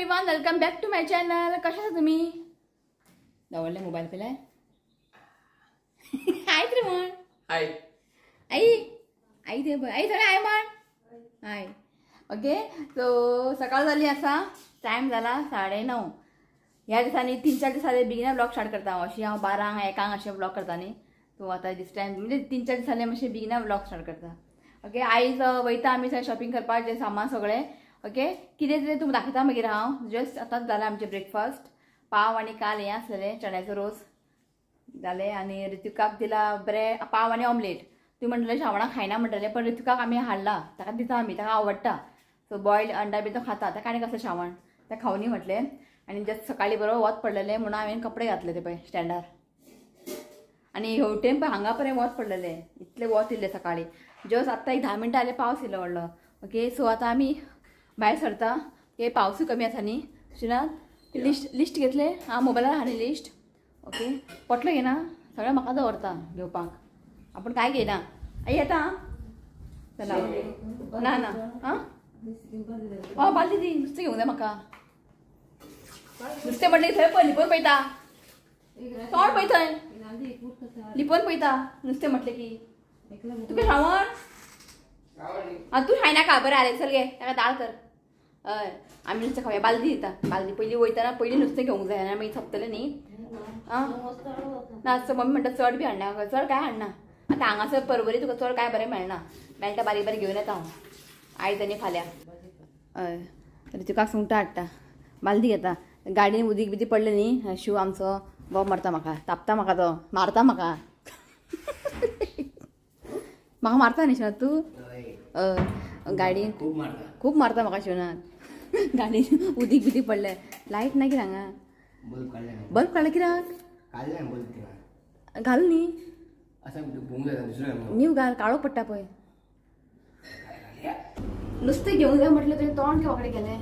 Everyone, welcome back to my channel. कशा आहात तुम्ही? दवडले मोबाईल पेलाय. हाय रे म्हण. हाय आई. आई दे आई थोडे हाय म्हण. हाय. ओके, सो सकाळ झाली असा टाइम झाला 9:30. ह्या दिसांनी 3-4 दिसांनी बिगिनर ब्लॉग स्टार्ट करता. अशी हांव 12-1 असे ब्लॉग करता न्ही. तो आता दिस टाइम म्हणजे 3-4 दिसांनी मातशे बिगिनर ब्लॉग स्टार्ट करता. ओके, आयज वयता आमी थंय शॉपिंग करपाक जे सामान सगळे. ओके, कितें कितें तुमकां दाखयता मागीर हांव. जस्ट आतांच जालें आमचें ब्रेकफास्ट. पाव आनी काल हें आसलेलें चण्याचो रोस जालें आनी ऋतुकाक दिला ब्रेड पाव आनी ऑमलेट. ती म्हणटलें श्रावणाक खायना म्हणटलें, पण ऋतुकाक आमी हाडला, ताका दिता आमी, ताका आवडटा. सो बॉयल्ड अंडा बी तो खाता, ताका आनी कसलें श्रावण तें खावनी म्हटलें. आनी जस्ट सकाळीं बरो वत पडलेलें म्हणून हांवें कपडे घातले ते पळय स्टँडार. आनी हेवटेन पळय हांगा पर्यंत वत पडलेलें, इतलें वत येयलें सकाळीं. जस्ट आत्तां एक 10 मिनटां जालें पावस येयलो व्हडलो. ओके, सो आतां आमी भायर सरता. हे पावसूय कमी आसा न्ही. शिनात लिस्ट घेतले हांव मोबायलार आहा न्ही लिस्ट. ओके, पोटलो घेना, सगळें म्हाका दवरता घेवपाक. आपूण कांय घेयना. आई येता चला. ना ना आं बालदी दी, नुस्तें घेवंक जाय म्हाका. नुस्तें म्हणलें थंय पळय लिपोवन पळयता. तोंड पळय थंय लिपोवन पळयता नुस्तें म्हटलें की. तुका श्रावण तूं खायनाका. बरें आलें, चल गे ताका दाळ कर. हय, आमी नुस्तें खावया. बालदी दिता. बालदी पयलीं वयतना पयलीं नुस्तें घेवंक जाय आनी मागीर सोंपतलें न्ही. आं ना, मम्मी म्हणटा चड बी हाडना, चड कांय हाडना. आतां हांगासर परवरी तुका चड कांय बरें मेळना. मेळटा बारीक बारीक घेवन येता हांव आयज आनी फाल्यां. हय, ऋतुकाक सुंगटां हाडटा. बालदी घेता. गाडयेन उदीक बिदीक पडलें न्ही, शिव आमचो बोब मारता म्हाका, तापता म्हाका, तो मारता म्हाका. म्हाका मारता न्ही शिवनाथ तूं. गाडयेन खूब मारता म्हाका शिवनाथ. गाडयेन उदीक बिदीक पडलें. लायट ना कितें हांगा. बल्ब काडला कित्याक? घाल न्ही. न्यू घाल, काळो पडटा पळय. नुस्तें घेवंक जाय म्हटलें तुवें तोंड के वांकडे केलें.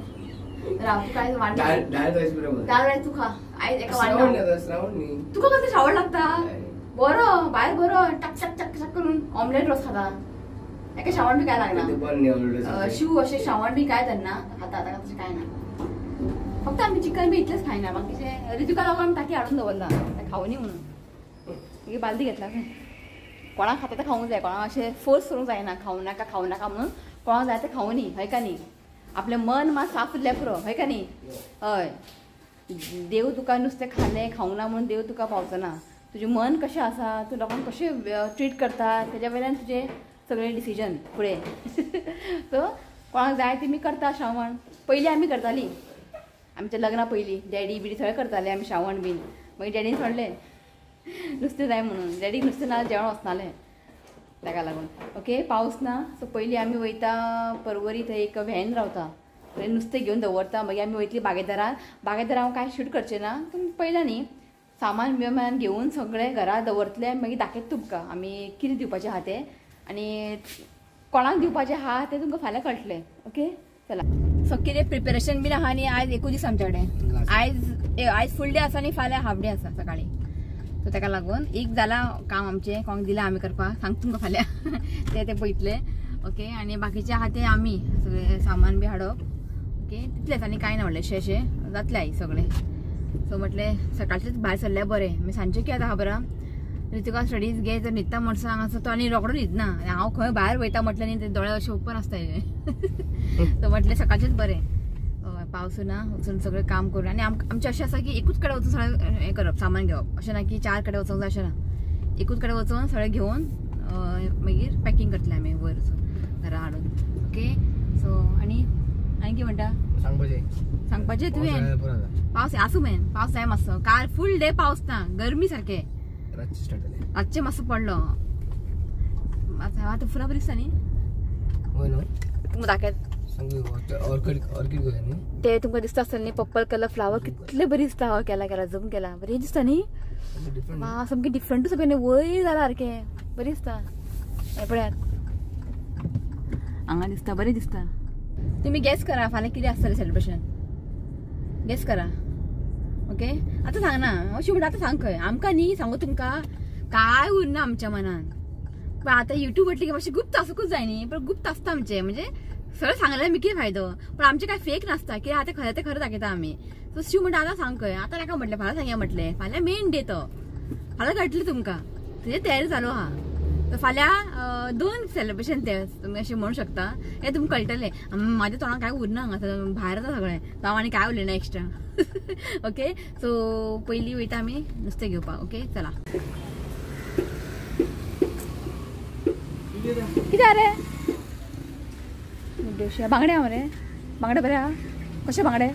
राव तूं कांय वाडना तूं खा. आयज एका वाडना तुका कसलें श्रावण लागता. बरो भायर बरो टक टक टक टक करून ऑमलेट रोस खाता. एका श्रावण बी काय लागना. शिव अशें श्रावण बी काय धरना, खाता ताका तशें कांय ना. फक्त आमी चिकन बी इतलेंच खायना. बाकीचें ऋतुका लागून आमी ताकी हाडून दवरला खावनी म्हणून. मागीर बालदी घेतला. कोणाक खाता तें खावंक जाय, कोणाक अशें फोर्स करूंक जायना खावं नाका म्हणून. कोणाक जाय तें खावनी, हय का न्ही. आपलें मन मात साफ उरल्यार पुरो, हय का न्ही. हय, देव तुका नुस्तें खालें खावंक ना म्हणून देव तुका पावचो ना. तुजें मन कशें आसा, तूं लोकांक कशें ट्रीट करता, तेज्या वयल्यान तुजें सगळें डिसिजन फुडें. सो कोणाक जाय तेमी करता श्रावण. पयलीं आमी करतालीं, आमच्या लग्ना पयलीं डॅडी बिडी सगळें करताले आमी श्रावण बीन. मागीर डॅडीन सोडलें नुस्तें जाय म्हणून. डॅडीक नुस्तें ना जेवण वचनालें ताका लागून. ओके, पावस ना. सो पयलीं आमी वयता परवरी, थंय एक व्हॅन रावता, थंय नुस्तें घेवन दवरता. मागीर आमी वयतलीं बागेदारान. बागेदार हांव कांय शूट करचें ना, तुमी पळयलां न्ही. सामान बिमान घेवन सगळें घरा दवरतलें. मागीर दाखयता तुमकां आमी कितें दिवपाचें आहा तें आनी कोणाक दिवपाचें आहा तें तुमकां फाल्यां कळटलें. ओके, चला. सो कितें प्रिपेरेशन बीन आहा न्ही. आयज एकूच दीस आमचे कडेन. आयज फूल डे आसा आनी फाल्यां हाफ डे आसा सकाळीं. सो ताका लागून एक जाला काम आमचें, कोणाक दिलां आमी करपाक. सांगता तुमकां फाल्यां ते पळयतले. ओके, आनी बाकीचें आहा तें आमी सगळें सामान बी हाडप. ओके, तितलेंच आनी कांय ना व्हडलेंशें अशें जातलें आयज सगळें. सो म्हटलें सकाळचेंच भायर सरल्यार बरें. मागीर सांजचें कितें आहा बरं, ऋतुका स्टडीज घे जर न्हिदता म्हणटा हांगासर तो आनी रोकडो न्हिदना. हांव खंय भायर वयता म्हटलें न्ही, ते दोळे अशे ओपन आसता. सो म्हटलें सकाळचेंच बरें. पावसू ना, वचून सगळें काम करून. आनी आमचें अशें आसा की एकूच कडेन वचून सगळें हें करप, सामान घेवप. अशें ना की 4 कडेन वचूंक जाय अशें ना. एकूच कडेन वचून सगळें घेवन मागीर पॅकींग करतलें आमी वयर वचून घरा हाडून. ओके, सो आनी कितें म्हणटा सांगपाचें तुवें. पावस आसूं मेन, पावस जाय मातसो. काल फूल डे पावस ना, गरमी सारकें. रातचें मातसो पडलो. आतां फुलां बरी दिसता न्ही. तुमकां दाखयत ते तुमकां दिसता आसतलें न्ही. पर्पल कलर फ्लावर कितले बरी दिसता. हय केला जूम केला, बरी दिसता न्ही. सामकें डिफरंटूच सगळें वयर जाला सारकें बरी दिसता. हे पळयात हांगा दिसता, बरें दिसता. तुमी गॅस करा फाल्यां कितें आसतलें सेलिब्रेशन. गॅस करा. ओके, आतां सांगना अशें म्हणटा. आतां सांग खंय आमकां न्ही सांगू तुमकां काय उरना आमच्या मनान. पण आतां युट्यूब म्हटलें की मातशें गुप्त आसूंकूच जाय न्ही. पण गुप्त आसता आमचें म्हणजे सगळं सांगल्यार मी कितें फायदो पण आमचे काय फेक नासता की आता खरें ते खरें दाखयता आमी सो शिव म्हणटा आतां सांग खंय आतां नाका म्हटलें फाल्यां सांगया म्हटलें फाल्यां मेन डे तो फाल्यां कळटलें तुमकां तुजे तयारी चालू आहा तर फाल्यां 2 सेलिब्रेशन ते तुम्ही अशें म्हणू शकता हें तुमकां कळटलें म्हाज्या तोंडाक काय उरना हांगा भायर आसा सगळें हांव आनी काय उलयना एक्स्ट्रा ओके सो पयलीं वयता आमी नुस्तें घेवपाक ओके चला कितें रे मुड्डोशी बांगडे हा मरे बांगडे बरे हा कशे बांगडे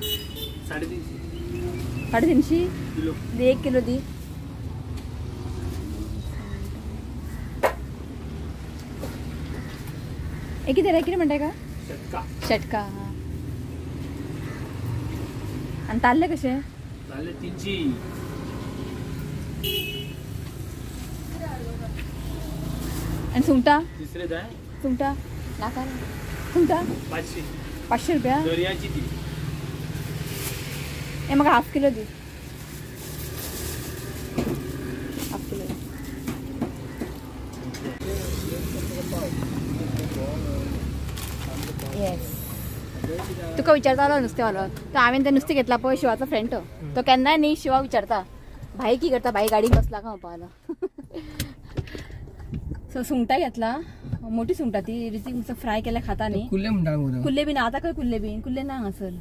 350 दी 1 किलो दी किती म्हणताय का षटका हा आणि ताल्ले कसे 300 आणि सुंगटा तिसरे जाय सुंगटा नाका सुंगटा 500 रुपया दर्याची ती हे म्हाका हाफ किलो दी हाफ किलो येस तुका विचारतालो नुस्तेंवालो तो हांवें तें नुस्तें घेतला पळय शिवाचो फ्रेंड तो केन्नाय न्ही शिवा विचारता भाई की करता भाई गाडीक बसला का म्हणपाक सो सुंगटा घेतला मोठी सुंगटा ती रितीक नुस्तें फ्राय केल्या खाता न्ही कुल्ले बी ना आतां खंय कुल्ले ना हांगासर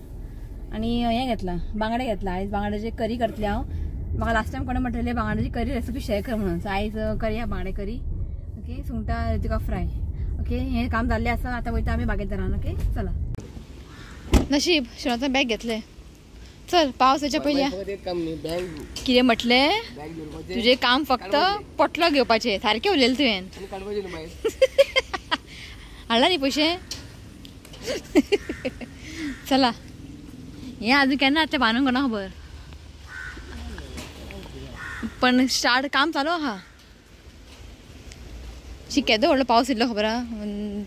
आनी हें घेतला बांगडे घेतला आयज बांगड्याची करी करतलें हांव म्हाका लास्ट टायम कोणें म्हटलेलें बांगड्याची करी रेसिपी शेअर कर म्हणून सो आयज करया बांगडे करी ओके सुंगटा रितीका फ्राय ओके हें काम जाल्लें आसा आतां वयता आमी बागेत दरान ओके चला नशीब शिवाचो बॅग घेतलें चल पावस येच्या पयलीं कितें म्हटलें तुजें काम फक्त पोटलो घेवपाचें सारकें उलयलें तुवें हाडला न्ही पयशे चला हें आजून केन्ना आतां बांदूंक कोणा खबर पण स्टार्ट काम चालू आहा केदो व्हडलो पावस येयल्लो खबर आहा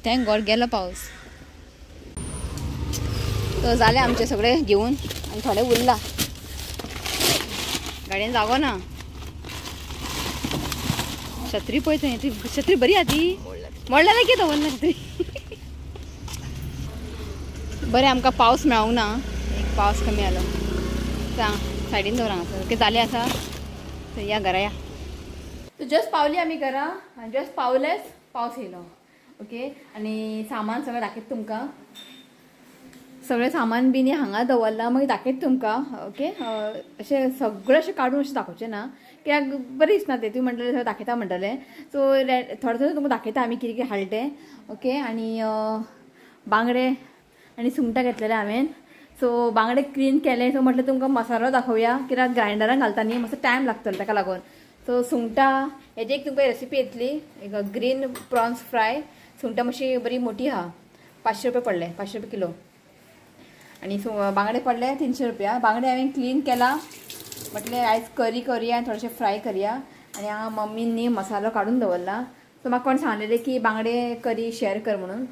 थँक गॉड गेलो पावस तो जालें आमचे सगळे घेवन आनी थोडे उरला गाडयेन जागो ना छत्री पळय थंय ती छत्री बरी आहा ती मोडल्यार कितें दवरना छत्री बरें आमकां पावस मेळोंक ना एक पावस कमी जालो सांग सायडीन दवर हांगासर ओके जालें आसा तर या घरा या जस्ट पावली आमी घरा आनी जस्ट पावलेच पावस येयलो ओके आनी सामान सगळें दाखयता तुमकां सगळें सामान बीन हांगा दवरलां मागीर दाखयता तुमकां ओके अशें सगळें अशें काडून अशें दाखोवचें ना कित्याक बरें दिसना तें तुवें म्हणटलें सगळें दाखयता म्हणटलें सो थोडें थोडें तुमकां दाखयता आमी कितें कितें हाडलें तें ओके आनी बांगडे आनी सुंगटां घेतलेलें हांवें सो बांगडे क्लीन केले सो म्हटलें तुमकां मसालो दाखोवया कित्याक ग्रायंडरान घालता न्ही मातसो टायम लागतलो ताका लागून सो सुंगटां हेजी एक तुमकां रेसिपी येतली एक ग्रीन प्रॉन्स फ्राय सुंगटां मातशी बरी मोठी आहा 500 रुपया पडले 500 रुपया किलो आनी बांगडे पडले 300 रुपया बांगडे हांवें क्लीन केला म्हटलें आयज करी करया आनी थोडेशें फ्राय करया आनी हांगा मम्मीनी मसालो काडून दवरला सो म्हाका कोण सांगलेलें की बांगडे करी शेअर कर म्हणून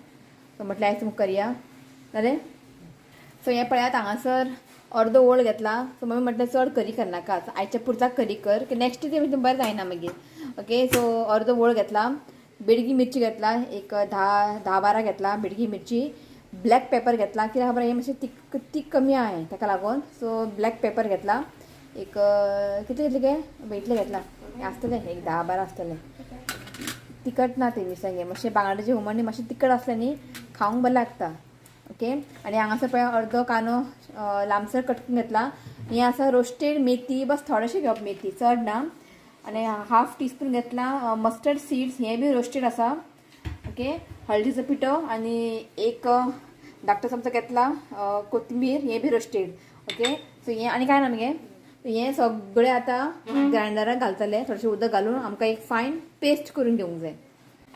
सो म्हटलें आयज तुमकां करया जालें सो हें पळयात हांगासर अर्दो ओळ घेतला सो मम्मी म्हटलें चड करी करनाका आयच्या पुरता करी कर की नेक्स्ट डे बरें जायना मागीर ओके सो अर्दो ओळ घेतला बेडगी मिरची घेतला एक 10-12 घेतला बेडगी मिरची ब्लॅक पेपर घेतला कित्याक खबर हें मातशें तीख कमी आहे ताका लागून सो ब्लॅक पेपर घेतला एक कितले घेतले गे बेटले घेतला आसतलें एक 10-12 आसतलें तिखट ना ते मिरसांगे मातशें बांगड्याचे हुमण मातशें तिखट आसलें न्ही खावंक बरें लागता ओके आनी हांगासर पळय अर्दो कांदो लांबसर कटकून घेतला हें आसा रोस्टेड मेथी बस थोडेशें घेवप मेथी चड ना आनी हाफ टीस्पून घेतला मस्टर्ड सीड्स हें बी रोस्टेड आसा ओके हळदीचो पिठो आनी एक धाकटो चमचो घेतला कोथिंबीर हें बी रोस्टेड ओके सो हें आनी कांय ना मगे हें सगळें आतां ग्रायंडराक घालतलें थोडेशें उदक घालून आमकां एक फायन पेस्ट करून घेवंक जाय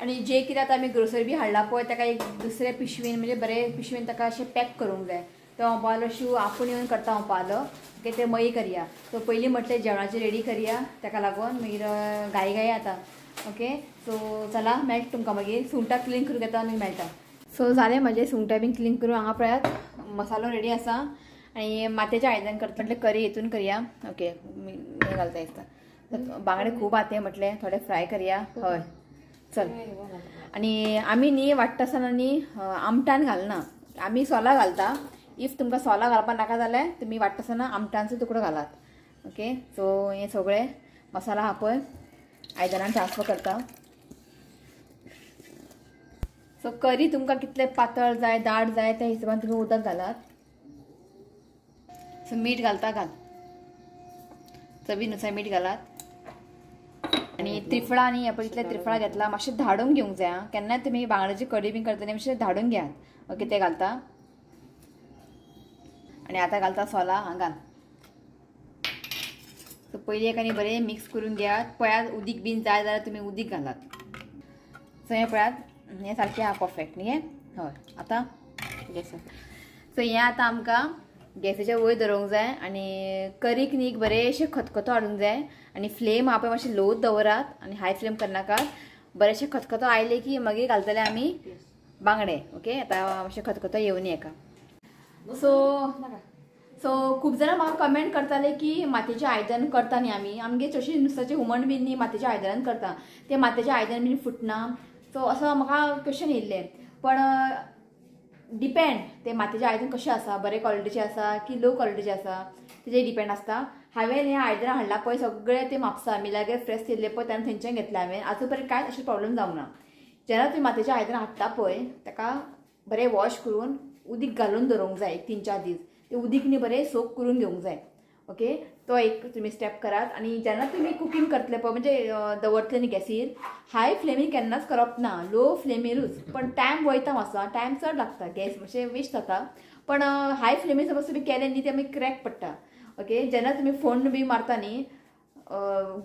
आनी जे कितें आतां आमी ग्रोसरी बी हाडला पळय ताका एक दुसरे पिशवेन म्हणजे बरे पिशवेन ताका अशें पॅक करूंक जाय तो हांव पावलो शिव आपूण येवन करता हांव पावलो ओके ते मयी करया सो पयलीं म्हटलें जेवणाची रेडी करया ताका लागून मागीर घाई आतां ओके सो चला मेळटा तुमकां मागीर सुंगटां क्लीन करून घेता आनी मेळटा सो जालें म्हाजें सुंगटां बीन क्लीन करून हांगा पळयात मसालो रेडी आसा आनी मातयेच्या आयदनान करता म्हटलें करी हितून करया ओके हें घालता दिसता बांगडे खूब आहा तें म्हटलें थोडे फ्राय करया हय चल. आणि आम्ही न्ही वाटता आसतना न्ही आमटान घालना, आम्ही सोला घालता. इफ तुमकां सोला घालपाक नाका जाल्यार तुमी वाटता आसतना आमटांचो तुकडो घालात. ओके, सो हे सगळे मसाला हा पळय आयदनान ट्रान्सफर करता. सो करी तुमकां कितले पातळ जाय दाट जाय त्या हिशोबान तुम्ही उदक घालात. सो मीठ घालता घाल, चवीनुसार मीठ घालात. आणि त्रिफळा न्ही आपण इतले त्रिफळा घेतला, मातशें धाडून घेवंक जाय. केन्नाय तुम्ही बांगड्याची कडी बी करतना मातशें धाडून घेयात. ओके, ते घालता. आणि आता घालता सोला, घाल. सो पयलीं एकानी बरें मिक्स करून घेयात. पळयात उदीक बीन जाय जाल्यार तुमी उदीक घालात. सो हें पळयात हें सारकें आहा परफेक्ट न्ही. हय, आतां गॅस. सो हें आतां आमकां गॅसाच्या वयर दवरूंक जाय आनी करीक न्ही बरेंशें खतखतो हाडूंक जाय. आणि फ्लेम हा पळय मातशी लोच दवरात आणि हाय फ्लेम करनाकात. बरेंशें खतखतो आयले की मागीर घालतले आमी बांगडे. ओके, आतां मातशें खतखतो येवन हेका. सो खूब जाणां म्हाका कमेंट करताले की मातयेचें आयदन करता न्ही आमी, आमगे चडशी नुस्त्याचें हुमण बीन न्ही मातयेच्या आयदनान करता, ते मातयेचें आयदन बीन फुटना. सो असो म्हाका क्वेश्चन येयल्ले. पण डिपेंड ते मातयेचें आयदन कशें आसा, बरे क्वॉलिटीचें आसा की लो क्वॉलिटीचें आसा तेजेर डिपेंड आसता. हांवें हें आयदनां हाडला पळय सगळे ते म्हापसा मिलाग्रे फ्रेश केल्ले पळय तेन्ना थंयच्यान घेतले हांवें. आजून पर्यंत कांयच अशें प्रॉब्लेम जावंक ना. जेन्ना तुमी मातयेचें आयदनां हाडटा पळय ताका बरें वॉश करून उदीक घालून दवरूंक जाय 3-4 दीस. ते उदीक न्ही बरें सोक करून घेवंक जाय. ओके, तो एक तुमी स्टेप करात. आणि जेन्ना तुमी कुकींग करतले पळय म्हणजे दवरतले न्ही गॅसीर, हाय फ्लेमीर केन्नाच करप ना, लो फ्लेमीरूच. पण टायम वयता मातसो, टायम चड लागता, गॅस मातशें वेस्ट जाता. पण हाय फ्लेमीर सपोज तुमी केलें न्ही ते मागीर क्रॅक पडटा. ओके, जेन्ना तुमी फोण्ण बी मारता न्ही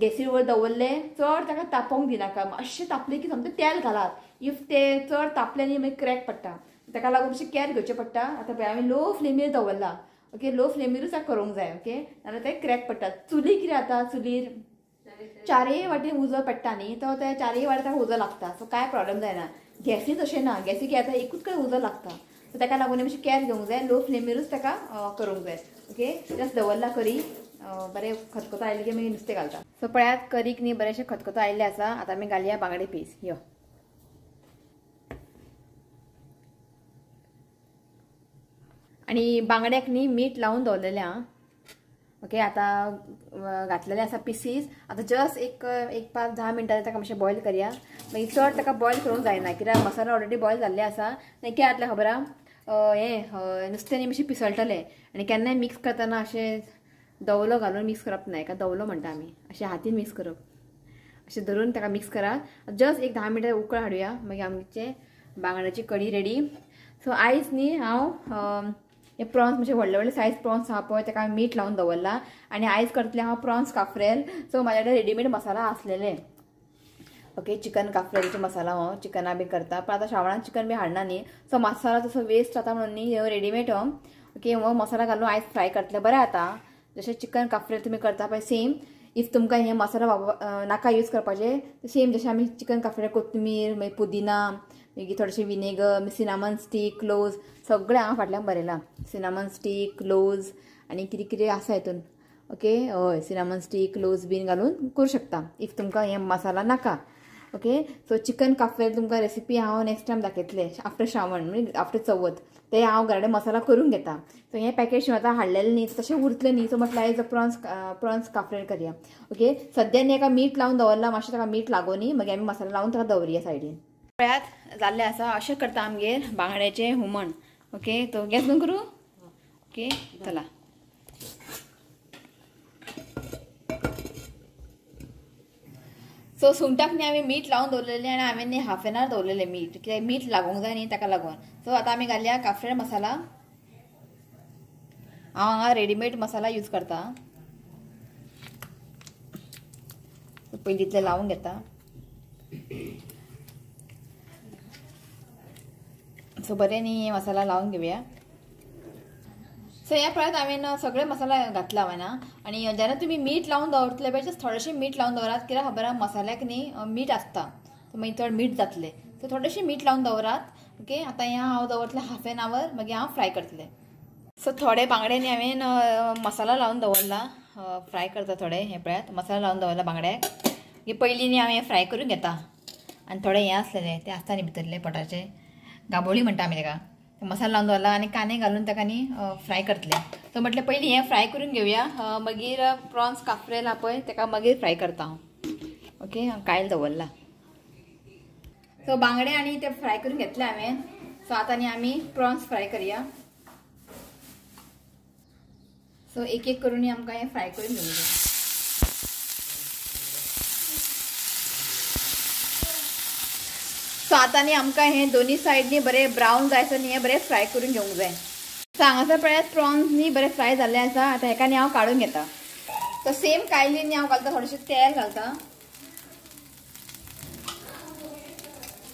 गॅसीर वयर दवरले चड ताका तापोवंक दिनाका. मातशें तापले की सामकें तेल घालात. इफ ते चड तापले न्ही मागीर क्रॅक पडटा. ताका लागून मातशें कॅर घेवचें पडटा. आतां पळय हांवें लो फ्लेमीर दवरला. ओके, लो फ्लेमीरूच करूंक जाय. ओके, नाजाल्यार ते क्रॅक पडटा. चुली कितें जाता, चुलीर चारय वाटेन उजो पेट्टा न्ही तो त्या चारय वाटेन ताका उजो लागता. सो कांय प्रॉब्लेम जायना. गॅसीर तशें ना, गॅसीर कितें जाता एकूच कडेन उजो लागता. सो ताका लागून मातशें कॅर घेवंक जाय, लो फ्लेमीरूच ताका करूंक जाय. ओके, जस्ट दवरला करी बरें खतखतो आयले की मागीर नुस्तें घालता. सो पळयात करीक न्ही बरेंशें खतखतो आयिल्लें आसा. आतां आमी घालया बांगडे पीस. यो आणि बांगड्याक न्ही मीठ लावून दवरलेलें आहा. ओके, आतां घातलेले आसा पीसीस. आतां जस्ट एक 5-10 मिनटां ताका मातशें बॉयल करया. मागीर चड ताका बॉयल करूंक जायना कित्याक मसालो ऑलरेडी बॉयल जाल्ले आसा. मागीर कितें जातलें खबर आहा, हें नुस्तें न्ही मातशें पिसळटलें. आनी केन्नाय मिक्स करतना अशें दवलो घालून मिक्स करप ना. हेका दवलो म्हणटा आमी. अशें हातीन मिक्स करप, अशें धरून ताका मिक्स करा. जस्ट एक 10 मिनटां उकळ हाडुया मागीर आमचे बांगड्याची कडी रेडी. सो आयज न्ही हांव हे प्रॉन्स म्हणजे व्हडले व्हडले सायज प्रॉन्स आहा पळय ताका मीठ लावून दवरला. आनी आयज करतलें हांव प्रॉन्स काफ्रेल. सो म्हाजे कडेन रेडीमेड मसाला आसलेले. ओके, चिकन काफ्रेलचो मसाला हो चिकना बी करता. पण आतां श्रावणान चिकन बी हाडना न्ही, सो मसाला तसो वेस्ट जाता म्हणून न्ही रेडीमेड हो. ओके, हो मसाला घालून आयज फ्राय करतले. बरें आता जशें चिकन काफ्रेल तुमी करता पळय सेम. इफ तुमकां हे मसाला नाका यूज करपाचे सेम जशें आमी चिकन काफ्रेल कोथमीर मागीर पुदिना मागीर थोडेशें विनेगर सिनामन स्टीक क्लोज सगळें हांव फाटल्यान बरयलां. सिनामन स्टीक क्लोज आनी कितें कितें आसा हितून. ओके, हय सिनामन स्टीक क्लोज बीन घालून करूं शकता इफ तुमकां हे मसाला नाका. ओके, सो चिकन काफ्रेल तुमकां रेसिपी हांव नेक्स्ट टायम दाखयतलें आफ्टर श्रावण म्हणजे आफ्टर चवथ. ते हांव घराडे मसाला करून घेता. सो हें पॅकेज आतां हाडलेलें न्ही तशें उरतलें न्ही. सो म्हटल्यार आयज प्रॉन्स काफ्रेल करया. ओके, सद्या न्ही एका मीठ लावन दवरला, मातशें ताका मीठ लागो न्ही मागीर आमी मसाला लावन ताका दवरया सायडीन. पळयात जाल्लें आसा. अशें करता आमगेर बांगड्याचें हुमण. ओके, तो गॅस बंद करूं. ओके, चला. सो सुंगटाक न्ही हांवें मीठ लावन दवरलेलें आनी हांवें न्ही हाफ एन आवर दवरलेलें मीठ कित्याक मीठ लागूंक जाय न्ही ताका लागून. सो आतां आमी घालया काफ्रेल मसाला. हांव हांगा रेडीमेड मसाला यूज करता. पयलीं इतलें लावून घेता. सो बरें न्ही मसाला लावून घेवया. सो ह्या पळयात हांवें सगळे मसाला घातला हांवें आनी जेन्ना तुमी मीठ लावन दवरतले पळय थोडेशें मीठ लावन दवरात कित्याक खबर आहा मसाल्याक न्ही मीठ आसता सो मागीर चड मीठ जातलें. सो थोडेशें मीठ लावन दवरात. ओके, आतां हें हांव दवरतलें हाफ एन आवर मागीर हांव फ्राय करतलें. सो थोडे बांगडे न्ही हांवें मसाला लावन दवरला फ्राय करता. थोडे हें पळयात मसाला लावन दवरला बांगड्याक. पयलीं न्ही हांवें फ्राय करून घेता. आनी थोडे हें आसलेले ते आसता न्ही भितरले पोटाचे गाबोळी म्हणटा आमी तेका मसालो लावन दवरला आनी कांदे घालून ताका न्ही फ्राय करतले तो म्हटलें पयलीं हें फ्राय करून घेवया मागीर प्रॉन्स काफ्रेल आहा पळय ताका मागीर फ्राय करता हांव ओके कायल दवरला सो बांगडे आनी ते फ्राय करून घेतले हांवें सो आतां न्ही आमी प्रॉन्स फ्राय करया सो एक एक करून आमकां हें फ्राय करून घेवंक जाय सो आतां न्ही आमकां हें दोनी सायड न्ही बरें ब्रावन जायसर न्ही हें बरें फ्राय करून घेवंक जाय सो हांगासर पळयात प्रॉन्स न्ही बरें फ्राय जाल्ले आसा आतां हेका न्ही हांव काडून घेता सो सेम कायलीन न्ही हांव घालता थोडेशें तेल घालता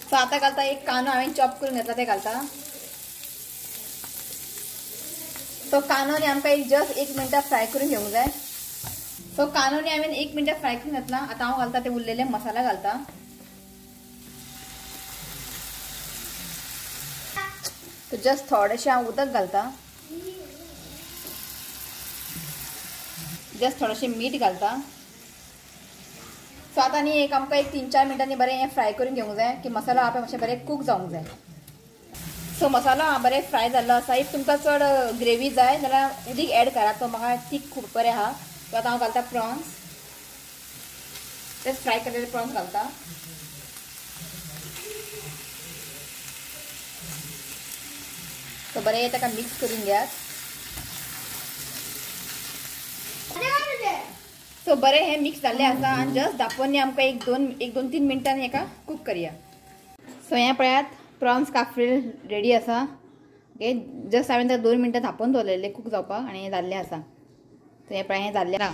सो आतां घालता एक कांदो हांवें चॉप करून घेतला ते घालता सो कांदो न्ही आमकां एक जस्ट 1 मिनटां फ्राय करून घेवंक जाय सो कांदो न्ही हांवें 1 मिनटां फ्राय करून घेतला आतां हांव घालता ते उरलेले मसाला घालता तो जस्ट थोडेशें हांव उदक घालता जस्ट थोडेशें मीठ घालता सो आतां न्ही एक आमकां एक 3-4 मिनटांनी बरें हें फ्राय करून घेवंक जाय की मसालो आहा पळय मातशें बरें कूक जावंक जाय सो मसालो हांव बरें फ्राय जाल्लो आसा इफ तुमकां चड ग्रेवी जाय जाल्यार उदीक एड करा तो म्हाका तीख खूब बरें आहा सो आतां हांव घालता प्रॉन्स ते फ्राय केलेले प्रॉन्स घालता सो बरें ताका मिक्स करून घेयात सो बरें हें मिक्स जाल्लें आसा आनी जस्ट धांपोवन आमकां एक दोन 3 मिनटांनी हेका कूक करया सो हें पळयात प्रॉन्स काफ्रेल रेडी आसा ओके जस्ट हांवें ताका 2 मिनटां धांपोवन दवरलेले कूक जावपाक आनी हें जाल्लें आसा सो हें पळय हें जाल्लें ना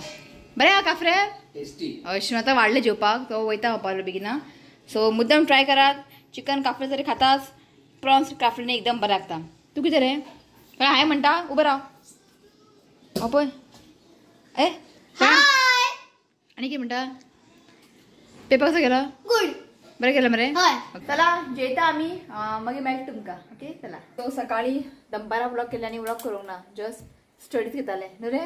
बरें आहा काफ्रेल टेस्टी हय आतां वाडलें जेवपाक तो वयता खावपाक बेगिना सो मुद्दम ट्राय करात चिकन काफ्रेल जरी खातास प्रॉन्स काफ्रेल एकदम बरें लागता तू कितें रे हाय म्हणटा उबो राव हो पळय ए आनी कितें म्हणटा पेपर कसो गेलो गुड बरें केलें मरे चला जेयता आमी मागीर मेळटा तुमकां ओके चला सो सकाळी दनपारा व्लॉग केले आनी व्लॉग करूंक ना जस्ट स्टडीज घेताले न्हू रे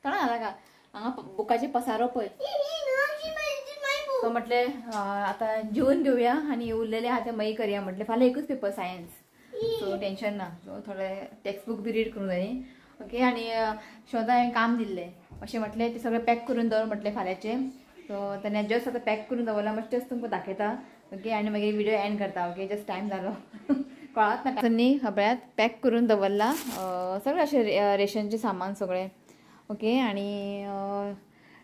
कळना नाका हांगा बुकाचे पसारो पळय सो म्हटलें आतां जेवन घेवया आनी उरलेले आहा ते मागीर करया म्हटलें फाल्यां एकूच पेपर सायन्स सो टेंशन ना सो थोडे टेक्स्ट बूक बी रीड करूंक जाय ओके आनी शोधा हांवें काम दिल्लें अशें म्हटलें ते सगळें पॅक करून दवर म्हटलें फाल्यांचे सो तेन्ना जस्ट आतां पॅक करून दवरला मातशें जस्ट तुमकां दाखयता ओके आनी मागीर विडियो एंड करता ओके जस्ट टायम जालो कळत नाका न्ही खबऱ्यात पॅक करून दवरला सगळें अशें रेशनचें सामान सगळें ओके आनी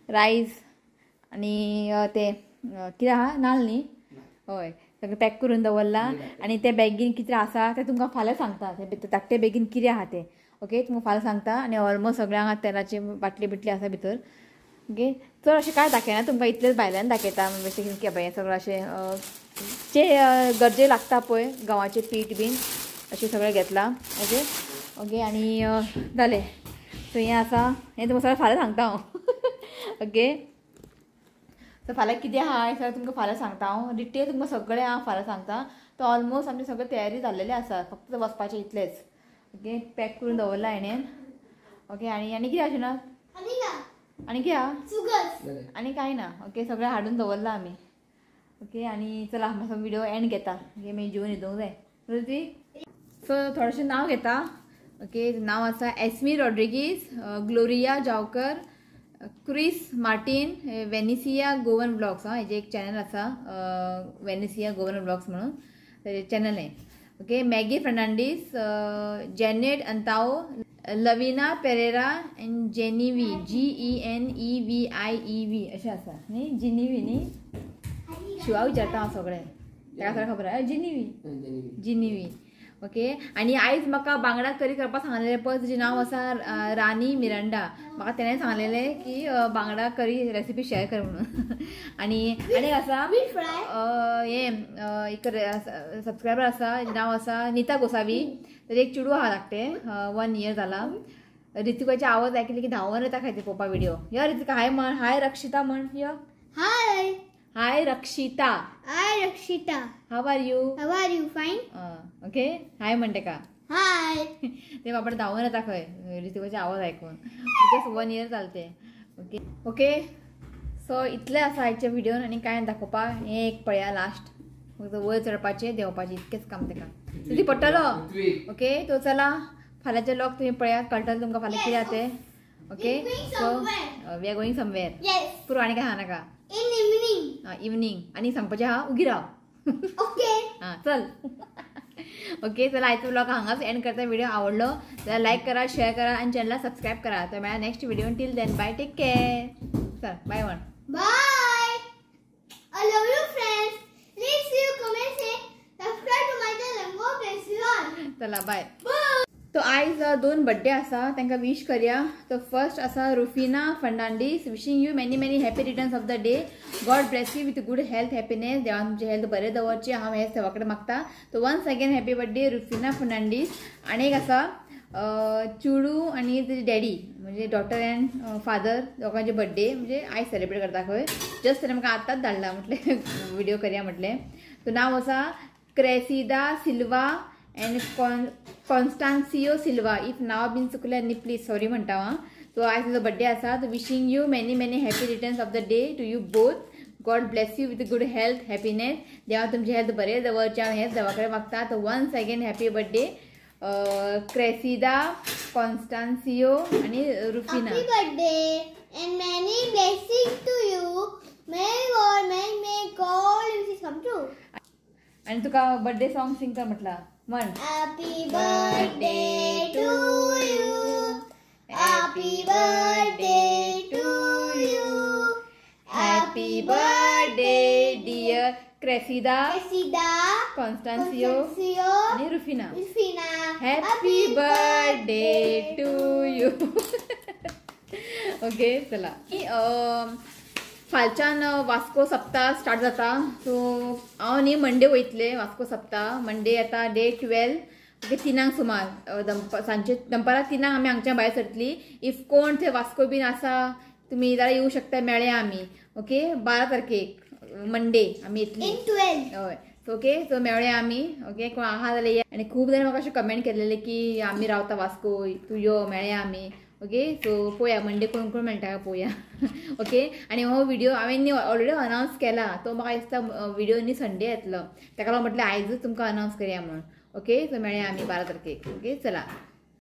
रायस आनी ते कितें आहा नाल्ल न्ही हय सगळें पॅक करून दवरला आनी ते बॅगीन कितें आसा तें तुमकां फाल्यां सांगता ते भितर धाकटे बॅगीन कितें आहा तें ओके तुमकां फाल्यां सांगता आनी ऑलमोस्ट सगळें हांगा तेलाची बाटली बिटली आसा भितर ओके चड अशें कांय दाखयना तुमकां इतलेंच भायल्यान दाखयता बेसिकली हें सगळें अशें जे गरजे लागता पळय गंवाचें पीठ बीन अशें सगळें घेतलां ओके ओके आनी जालें सो हें आसा हें तुमकां सगळें फाल्यां सांगता हांव ओके सो फाल्यां कितें आहा हें सगळें तुमकां फाल्यां सांगता हांव डिटेल तुमकां सगळें हांव फाल्यां सांगता तो ऑलमोस्ट आमची सगळी तयारी जाल्लेली आसा फक्त वचपाचें इतलेंच ओके पॅक करून दवरला हांवें ओके आनी कितें अशें ना आनी कितें आहा आनी कांय ना ओके सगळें हाडून दवरला आमी ओके आनी चला मातसो विडियो एंड घेता ओके मागीर जेवन येवंक जाय ती सो थोडेशें नांव घेता ओके नांव आसा एस्मी रॉड्रिगीस ग्लोरिया जावकर क्रिस मार्टीन वेनिसिया गोवन ब्लॉग्स हेजे एक चॅनल आसा वेनिसिया गोवन ब्लॉग्स म्हणून तेजें चॅनल हें okay Maggie Fernandes Janet Antao Lavina Pereira and Genevieve GENEVIEV अशें आसा न्ही जिनिवी न्ही शिवा विचारता हांव सगळें ताका सगळें खबर आहा जिनिवी ओके आनी आयज म्हाका बांगडा करी करपाक सांगलेलें पळय तिचें नांव आसा रानी मिरांडा म्हाका तेणें सांगलेलें की बांगडा करी रेसिपी शेअर कर म्हणून आनी आसा हें एक सबस्क्रायबर आसा नांव आसा नीता गोसावी तर एक चेडूं आहा धाकटें 1 year जाला रितिकाची आवाज आयकली की धांवून येता खंय ती पळोवपाक विडियो या रितिका हाय म्हण हाय रक्षिता म्हण यो hi hi Rakshita how are you fine okay hi म्हणते का हाय ते बाबा धांवून येता खंय रितिकाची आवाज आयकून जस्ट 1 year जालते ओके ओके सो इतलें आसा आयच्या विडियोन आनी कांय दाखोवपाक हें एक पळया लास्ट फक्त वयर चडपाचें देंवपाचें इतकेंच काम ताका तुजी पडटलो ओके तो चला फाल्यांचे लॉक तुम्ही पळयात कळटलें तुमकां फाल्यां कितें आहा तें okay so we are going somewhere पुरो आनी काय आहा नाका इवनिंग आनी सांगपाचें आहा उगी राव ओके हां चल ओके चला आयचो ब्लॉग हांगाच एंड करता व्हिडिओ आवडलो जाल्यार लाईक करा शेअर करा आणि चॅनलला सबस्क्राईब करा तर मेळ्या next video till then bye take care चल bye one bye I love you friends please see you comment से subscribe to my channel go press on चला बाय तो आयज 2 बर्थडे आसा तांकां विश करया तो फर्स्ट आसा Rufina Fernandes wishing you many many happy returns of the day God bless you with good health happiness देवान तुमचे हेल्थ बरें दवरचें हांव हेच देवा कडेन मागता तो once again happy birthday Rufina Fernandes आनी एक आसा चुडू आनी तेजी डॅडी म्हणजे डॉटर एंड फादर दोगांचे बर्थडे म्हणजे आयज सेलिब्रेट करता खंय जस्ट ताणें म्हाका आतांच धाडला म्हटलें व्हिडिओ करया म्हटलें तो नांव आसा क्रेसिदा सिल्वा एंड कॉन्स्टान्सियो सिल्वा इफ नाव बीन चुकलें न्ही प्लीज सॉरी म्हणटा हां तो आयज तुजो बर्थडे आसा तो wishing you many many happy returns of the day to you both God bless you with good health happiness देवा तुमचे हेल्थ बरें दवरचें हांव हेच देवा कडेन मागता तो once again happy birthday Cressida Constancio आणि Rufina happy birthday and many blessings to you may God wishes come true आणि तुका बर्थडे सॉंग सिंग कर म्हटला म्हण Happy birthday to you. Happy birthday to you. Happy birthday dear Cressida, Constancio आणि Rufina. Happy birthday to you. Okay चला फालच्यान Vasco सप्ताह start जाता सो हांव न्ही मंडे वयतले वास्को सप्ताह मंडे आता डे 12 ओके 3 सुमार सांजचे दनपारां 3 आमी हांगच्यान भायर सरतली इफ कोण थंय वास्को बीन आसा तुमी जाल्यार येवं शकता मेळया आमी ओके 12 तारखेक मंडे आमी येतली हय ओके सो मेळया आमी ओके कोण आहा जाल्यार आनी खूब जाणां म्हाका अशें कमेंट केलेले की आमी रावता वास्को तूं यो मेळया आमी ओके सो पळोवया मंडे कोण कोण मेळटा काय पळोवया ओके आनी हो व्हिडिओ हांवें ऑलरेडी अनावन्स केला तो म्हाका दिसता व्हिडिओ न्ही संडे येतलो ताका लागून म्हटलें आयजूच तुमकां अनावन्स करया म्हणून ओके सो मेळया आमी 12 तारखेक ओके चला